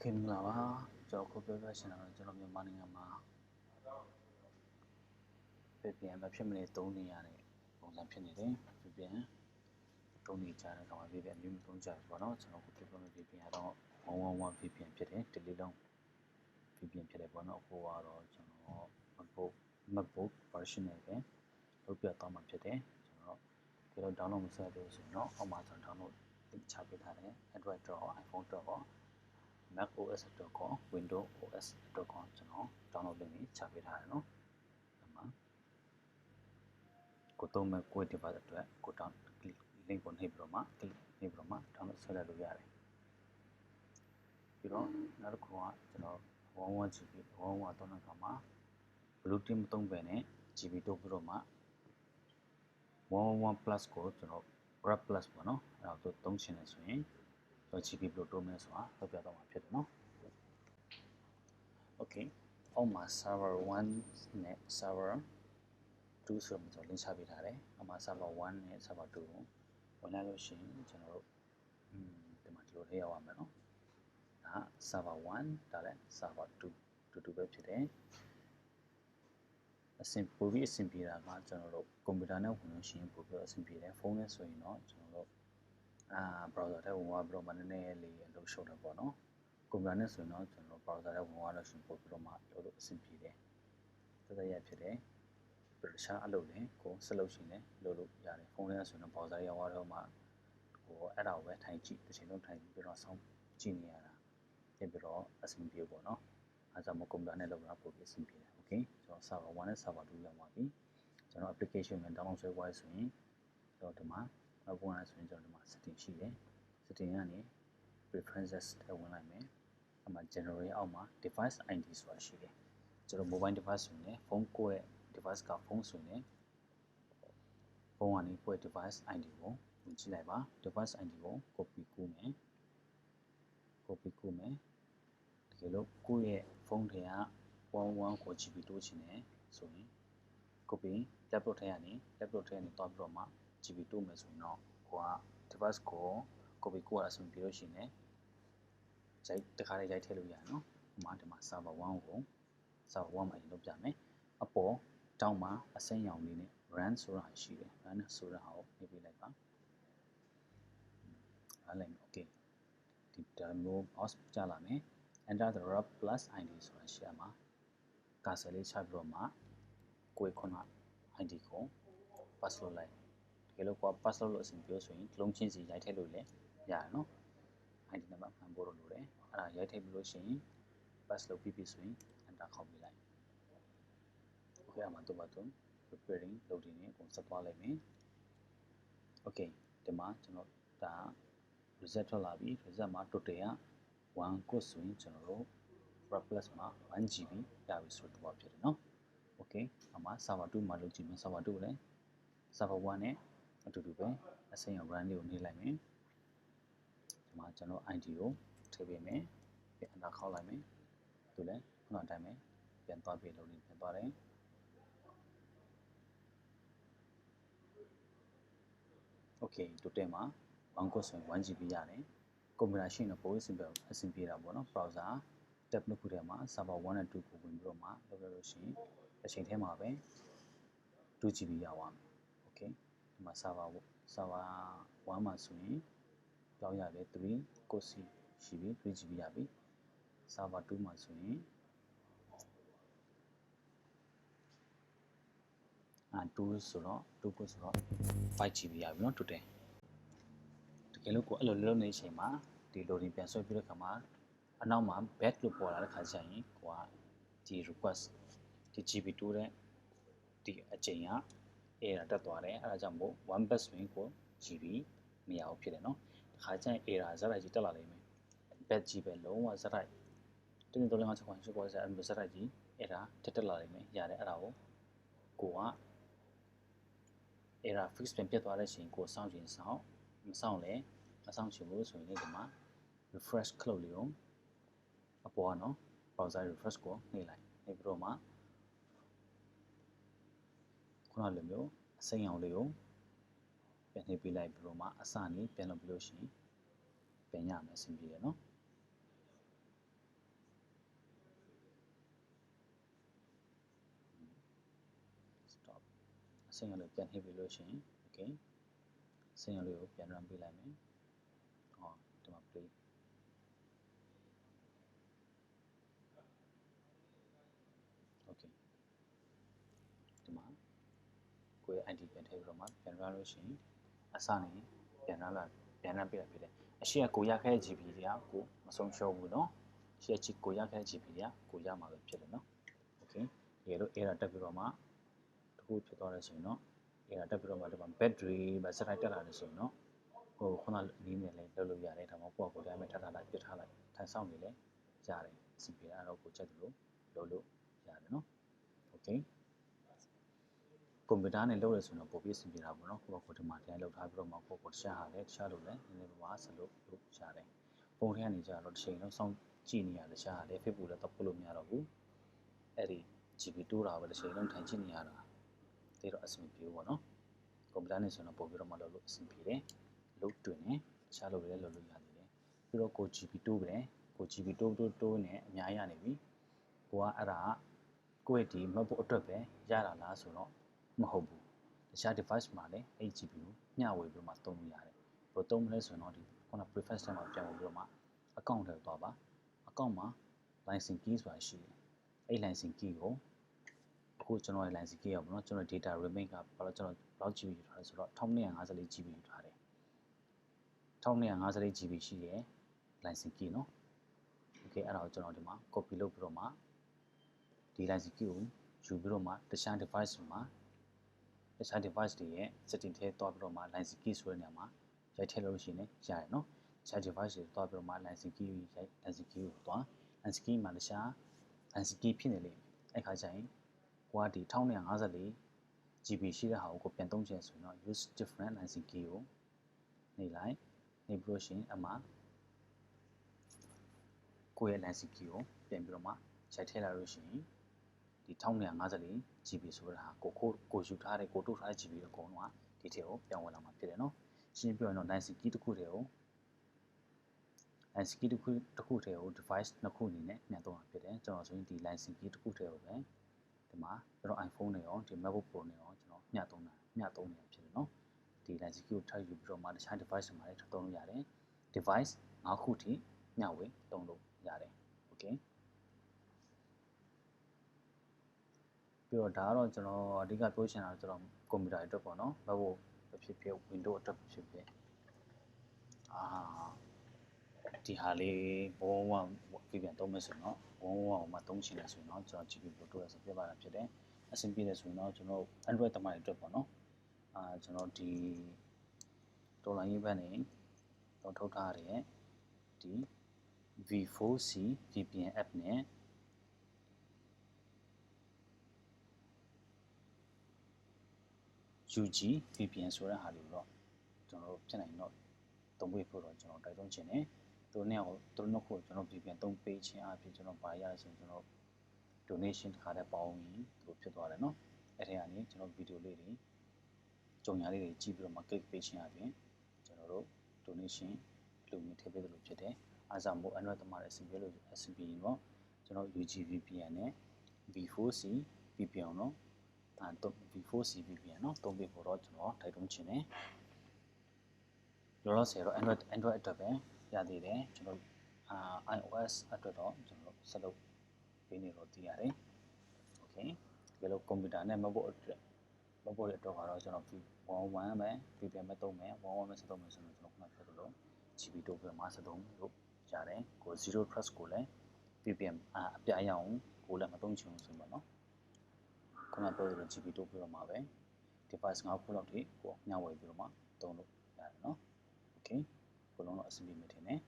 Okay မင်္ဂလာပါကျွန်တော်ခုပြောပြချင်တာတော့ကျွန်တော်မြန်မာနိုင်ငံမှာ VPN မဖြစ်မနေသုံးနေရတဲ့ပုံစံဖြစ်နေတယ် VPN သုံးနေကြတဲ့ကောင် VPN မျိုးမျိုးသုံးကြတယ်ပေါ့နော်ကျွန်တော်ခုပြောပြမယ့် VPN ကတော့111 VPN ဖြစ်တယ်တစ်လေးလုံး VPN ဖြစ်တယ်ပေါ့နော်အခုကတော့ကျွန်တော် MacBook version နဲ့ပဲလုပ်ပြသွားမှာဖြစ်တယ်ကျွန်တော်ဒီတော့ download မဆက်လို့ဆိုရင်တော့အောက်မှာကျွန်တော် download ချပေးထားတယ် Android တော့ iPhone တော့ Mac OS တော့ကော Windows OS တော့ကောကျွန်တော် download လုပ်ပြီးချပေးထားတယ်နော်ဒီမှာကိုသုံးမဲ့ကို device အတွက်ကို link ကိုနှိပ်ပြီးတော့မှ download ဆက်လုပ်လို့ရတယ်ပြီးတော့နောက်တစ်ခုကကျွန်တော် 11GB 11သုံးတဲ့အခါမှာ Bluetooth မသုံးဘဲနဲ့ GB တိုးပြီးတော့မှ111 plus ကိုကျွန်တော် Grab plus ပေါ့နော်အဲ့ဒါကိုသုံးချင်တယ်ဆိုရင်GB ဘယ်လိုတိုးမလဲဆိုတာပြောပြတော့မှာဖြစ်တယ်နော် Okay အောက်မှာ server 1 နဲ့ server 2ဆိုတော့ကျွန်တော် link ချပေးထားတယ်အောက်မှာ server 1 နဲ့ server 2ကိုဝင်လာလို့ရှိရင်ကျွန်တော်တို့ဒီမှာဒီလိုလေးရောက်ရမယ်နော်ဒါ server 1ဒါလည်း server 2တူပဲဖြစ်တယ်အဆင်ပိုပြီးအဆင်ပြေတာကကျွန်တော်တို့ကွန်ပျူတာနဲ့ဝင်လို့ရှိရင်ပိုပြီးအဆင်ပြေတယ်ဖုန်းနဲ့ဆိုရင်တော့ကျွန်တော်တို့browser ထဲဝင်သွားပြီးတော့မှနည်းနည်းလေးအလုပ်ရှုပ်တယ်ပေါ့နော်ကွန်ပျူတာနဲ့ဆိုရင်တော့ကျွန်တော် browser ထဲဝင်သွားလို့ရှိရင်ပို့ပြီးတော့မှလုပ်လို့အဆင်ပြေတယ်သက်ရဖြစ်တယ်ပြီးတော့တခြားအလုပ်လည်းကိုဆက်လုပ်ရှင်လည်းလုပ်လို့ရတယ်ဖုန်းထဲဆိုရင်တော့ browser ရောက်သွားတော့မှဟိုအဲ့ဒါကိုပဲထိုင်ကြည့်တစ်ချိန်လုံးထိုင်ပြီးတော့ဆောင်းကြည့်နေရတာဖြစ်ပြီးတော့အဆင်ပြေပေါ့နော်အဲကြောင့်ကွန်ပျူတာနဲ့လုပ်တာပိုပြီးအဆင်ပြေတယ် okay ကျွန်တော် server 1နဲ့ server 2ရောက်ပါပြီကျွန်တော် application နဲ့ download ဆွဲသွားဆိုရင်ကျွန်တော်ဒီမှာနောက်ဝင်လာဆိုရင်ကျွန်တော်ဒီမှာ setting ရှိတယ် setting ကနေ preferences ထဲဝင်လိုက်မယ်အမှ generate အောက်မှာ device ID ဆိုတာရှိတယ်ကျွန်တော် mobile device ဆိုရင်ဖုန်းကိုယ့်ရဲ့ device ကဖုန်းဆိုရင်ဖုန်းကနေကိုယ့်ရဲ့ device ID ကိုဝင်ကြည့်လိုက်ပါ device ID ကို copy ကူးမယ်တကယ်လို့ကိုယ့်ရဲ့ဖုန်းထဲက11ကို GB တိုးချင်တယ်ဆိုရင် copy laptop ထဲကနေတွားပြီးတော့မှ GB တိုးမယ်ဆိုရင်တော့ကိုက device ကို copy ကိုအဆင်ပြေလို့ရှိရင်တခါလေးရိုက်ထည့်လို့ရတယ်နော်ဒီမှာ server 1 ကို server 1 မှာအရင်လုပ်ပြမယ်အပေါ်တောင်းမှာအစိမ်းရောင်လေးနဲ့ run ဆိုတာရှိတယ် run ဆိုတာကိုနှိပ်ပေးလိုက်ပါအားလည်း okay ဒီမျိုး mouse ကျလာမယ် enter the rub plus id ဆိုတာရှိရမှာကာဆယ်လေးချပြီးတော့မှကိုယ်ခုန id ကို pass လုပ်လိုက်တကယ်လို့ကို pass လုပ်လို့အဆင်ပြေဆိုရင်လုံးချင်းစီရိုက်ထည့်လို့လည်းရတယ်နော် id နံပါတ်မှန်ဖို့လိုတယ်အဲ့ဒါရိုက်ထည့်ပြီးလို့ရှိရင် pass လုပ်ပြီးပြီဆိုရင် enter ခေါက်ပေးလိုက် okay အမှတော့ preparing လုပ်နေအကုန်ဆက်သွားလိုက်မယ် okay ဒီမှာကျွန်တော်ဒါ result ထွက်လာပြီ result မှာ total က1 code ဆိုရင်ကျွန်တော်တို့ plus မှာ 1GB ရပြီဆိုတော့ဖြစ်တယ်နော် okay အမှ server 2မှာလုပ်ကြည့်မယ် server 2ကိုလည်း server 1နဲ့အတူတူပဲအစိမ်းရော run လေးကိုနှိပ်လိုက်မယ်ဒီမှာကျွန်တော် ID ကိုထည့်ပေးမယ်ပြန် enter ခေါက်လိုက်မယ်သူလည်းခုနအတိုင်းပဲပြန်သွားပြီးလုပ်နေပြန်သွားတယ်okay total မှာ1 code ဆိုရင် 1GB ရတယ်ကွန်ပျူတာရှိရင်တော့ပိုအဆင်ပြေတာပေါ့နော် browser tab တစ်ခုထဲမှာ server 1 နဲ့ 2 ကိုဝင်ပြီးတော့မှလုပ်လို့ရှိရင်အချိန်ထဲမှာပဲ 2GB ရသွားမယ် okay ဒီမှာ server 1 မှာဆိုရင်ကြောက်ရတယ်3 code ရှိပြီ 3GB ရပြီ server 2 မှာဆိုရင်2ဆိုတော့ 5GB ရပြီเนาะ total တကယ်လို့ကိုအဲ့လိုလုပ်နေချိန်မှာဒီ loading ပြန်ဆွဲပြီးတဲ့အခါမှာအနောက်မှာ back လို့ပေါ်လာတဲ့ခါကျရင်ကိုကဒီ request ဒီ GB တိုးတဲ့ဒီအချိန်က error တက်သွားတယ်အဲ့ဒါကြောင့်မို့1 bus ဆိုရင်ကို GB မရဘူးဖြစ်တယ်เนาะဒီခါကျရင် error ဇာတ်လိုက်ကြီးတက်လာလိမ့်မယ် back ကြီးပဲလုံးဝဇာတ်လိုက်တင်းတင်းလုံးဝချက်ခွန်ရှိပေါ်ဇာတ်လိုက်ကြီး error တက်လာလိမ့်မယ်ရတယ်အဲ့ဒါကိုကerror fix ပြန်ပြတ်သွားတဲ့အချိန်ကိုစောင့်ချင်စောင့်မစောင့်လဲမစောင့်ချင်ဘူးဆိုရင်ဒီမှာ refresh ခလုပ်လေးကိုအပေါ်ကနော် browser refresh ကိုနှိပ်လိုက်နှိပ်ပြီးတော့မှခုနလိုမျိုးအစိမ်းရောင်လေးကိုပြန်နှိပ်ပေးလိုက်ပြီးတော့မှအစနေပြန်လုပ်ပြီးလို့ရှိရင်ပြန်ရမယ်အဆင်ပြေတယ်နော် စိတ်ရလို့ပြန်နှိပ်ပြီးလို့ရှိရင် okay စိတ်ရလို့ကိုပြန် run ပေးလိုက်မယ်ဟောဒီမှာ play okay ဒီမှာကိုယ့်ရဲ့ ID ပြန်ထည့်ပြီးတော့မှပြန် run လို့ရှိရင်အစနေပြန် run ပေးတာဖြစ်တယ်အရှိကကိုရခဲ့တဲ့ GB တွေကကိုမဆုံးရှုံးဘူးเนาะရှေ့ကိုရခဲ့တဲ့ GB တွေကကိုရမှာပဲဖြစ်တယ်เนาะ okay ဒီလို error တက်ပြီးတော့မှတခုဖြစ်သွားတယ်ဆိုရင်เนาะ error တက်ပြီးတော့မှဒီမှာ battery ပဲစတိုက်တက်လာတယ်ဆိုရင်เนาะဟိုခုနနီးနေလဲလုပ်လို့ရတယ်ဒါမှမဟုတ်ကိုယ်တိုင်းပဲထပ်ထားလိုက်ပြစ်ထားလိုက်ထိုင်ဆောင်နေလဲရတယ်အစီပြေအဲ့တော့ကိုချက်လို့လုပ်လို့ရတယ်เนาะ okay ကွန်ပျူတာနဲ့လုပ်ရဆိုတော့ပိုပြီးအဆင်ပြေတာပေါ့နော်ကိုဒီမှာတိုင်းလုပ်ထားပြီးတော့မှကိုတခြားဟာလည်းတခြားလို့လည်းနည်းနည်းပါးဆက်လို့လုပ်ရတယ်ပုံထဲကနေကြတော့တစ်ချိန်လုံးစောင့်ကြည့်နေရတခြားဟာလည်း Facebook လည်းတော့ပို့လို့မရတော့ဘူးအဲ့ဒီ GB တိုးတာပဲတစ်ချိန်လုံးထိုင်ကြည့်နေရတာဒါတော့အဆင်ပြေပေါ့နော်ကွန်ပျူတာနဲ့ဆိုတော့ပို့ပြီးတော့မှလုပ်လို့အဆင်ပြေတယ်လုပ်တွင်တယ်တခြားလို့လည်းလုပ်လို့ရသေးတယ်ပြီးတော့ကို GB တိုးတယ်ကို GB တိုးနေအများရနေပြီကိုကအဲ့ဒါကိုယ့်ရဲ့ဒီ MacBook အတွက်ပဲရတာလားဆိုတော့မဟုတ်ဘူးတခြား device မှာလည်း GB ကိုမျှဝေပြီးမှသုံးလို့ရတယ်ဘယ်သုံးမလဲဆိုတော့ဒီခုန preference ထဲမှာပြန်ဝင်ပြီးတော့မှ account ထဲသွားပါ account မှာ license key ဆိုတာရှိတယ်အဲ့ license key ကိုအခုကျွန်တော်ရဲ့ license key ရပါတော့ကျွန်တော် data remain ကဘာလို့ကျွန်တော်ဘယ်လောက် GB ယူထားလဲဆိုတော့1254 GB ယူထားတယ်1254 GB ရှိတယ် license key เนาะ okay အဲ့ဒါကိုကျွန်တော်ဒီမှာ copy လုပ်ပြီးတော့မှဒီ license key ကိုယူပြီးတော့မှတခြား device မှာတခြား device တွေရဲ့ setting ထဲသွားပြီးတော့မှ license key ဆိုတဲ့နေရာမှာရိုက်ထည့်လို့ရှိရင်လည်းရတယ်เนาะတခြား device တွေသွားပြီးတော့မှ license key ကိုရိုက် license key ကိုသွား license key မှာတခြား license key ဖြစ်နေလိမ့်မယ်အဲ့ခါကျရင်ကိုကဒီ1254 GB ရှိတဲ့ဟာကိုပြန်သုံးချင်ဆိုရင်တော့ use different license key ကိုနှိပ်လိုက်နှိပ်ပြီးလို့ရှိရင်အမှကိုယ့်ရဲ့ license key ကိုပြန်ပြီးတော့မှရိုက်ထည့်လိုက်လို့ရှိရင်ဒီ1254 GB ဆိုတာကိုယူထားတဲ့ကိုတိုးထားတဲ့ GB အကုန်လုံးကဒီထဲကိုပြောင်းဝင်လာမှာဖြစ်တယ်နော်ရှင်းပြရင်တော့ license key တစ်ခုတည်းကို license key တစ်ခုတည်းကို device နှစ်ခုအနေနဲ့ပြန်သုံးတာဖြစ်တယ်ကျွန်တော်ဆိုရင်ဒီ license key တစ်ခုတည်းကိုပဲဒီမှာကျွန်တော် iPhone နဲ့ရောဒီ MacBook Pro နဲ့ရောကျွန်တော်မျှသုံးနေတာဖြစ်တယ်နော်ဒီ license key ကိုထပ်ယူပြီးတော့မှတခြား device တွေမှာလည်းထပ်သုံးလို့ရတယ် device 5ခုထိမျှဝေသုံးလို့ရတယ် okay ပြီးတော့ဒါကတော့ကျွန်တော်အဓိကပြောချင်တာကျွန်တော်ကွန်ပျူတာအတွက်ပေါ့နော် MacBook ဖြစ်ဖြစ် Windows အတွက်ဖြစ်ဖြစ်ဒီဟာလေး111ပြန်သုံးမယ်ဆိုရင်တော့111မှာသုံးချင်တယ်ဆိုရင်တော့ကျွန်တော် GB ပို့တိုးရဆိုပြပါတာဖြစ်တယ်အဆင်ပြေတယ်ဆိုရင်တော့ကျွန်တော် Android သမားတွေအတွက်ပေါ့နော်ကျွန်တော်ဒီဒေါ်လာရေးဘက်နေတော့ထုတ်ထားတဲ့ဒီ V4C VPN app နဲ့ UG VPN ဆိုတဲ့ဟာတွေတော့ကျွန်တော်တို့ဖြစ်နိုင်တော့သုံးပေးဖို့တော့ကျွန်တော်တိုက်တွန်းချင်တယ်သူတို့နှစ်ခုကျွန်တော် VPN သုံးပေးခြင်းအပြင်ကျွန်တော်ဘာရရဆိုရင်ကျွန်တော် donation တစ်ခါတည်းပေါင်းရင်သူဖြစ်သွားတယ်เนาะအဲ့ထဲကနေကျွန်တော်ဗီဒီယိုလေးတွေကြုံညာလေးတွေကြည့်ပြီးတော့မှ click ပေးခြင်းအပြင်ကျွန်တော်တို့ donation လုပ်နေထည့်ပေးတယ်လို့ဖြစ်တယ်အားကြောင့်မို့ Android သမားတွေအဆင်ပြေလို့အဆင်ပြေရင်တော့ကျွန်တော် UG VPN နဲ့ V4C VPN เนาะV4C VPN เนาะသုံးပေးဖို့တော့ကျွန်တော်တိုက်တွန်းချင်တယ်လောလောဆယ်တော့ Android အတွက်ပဲရသေးတယ်ကျွန်တော်iOS အတွက်တော့ကျွန်တော်ဆက်လုပ်ပေးနေတော့သိရတယ် okay ဒီလိုကွန်ပျူတာနဲ့ MacBook အတွက်ကတော့ကျွန်တော်111ပဲ VPN ပဲသုံးမယ်111ပဲဆက်သုံးမယ်ဆိုတော့ကျွန်တော်ခုနပြောသလို GB တိုးပြီးမှဆက်သုံးလို့ရတယ်ကို Zero Trust ကိုလည်း VPN အပြရအောင်ကိုလည်းမသုံးချင်ဘူးဆိုတော့เนาะခုနပြောသလို GB တိုးပြီးတော့မှပဲ device 5ခုလောက်ထိကိုမျှဝေပြီးတော့မှသုံးလို့ရတယ်เนาะ okay ဘလုံးတော့အဆင်ပြေမယ်ထင်တယ်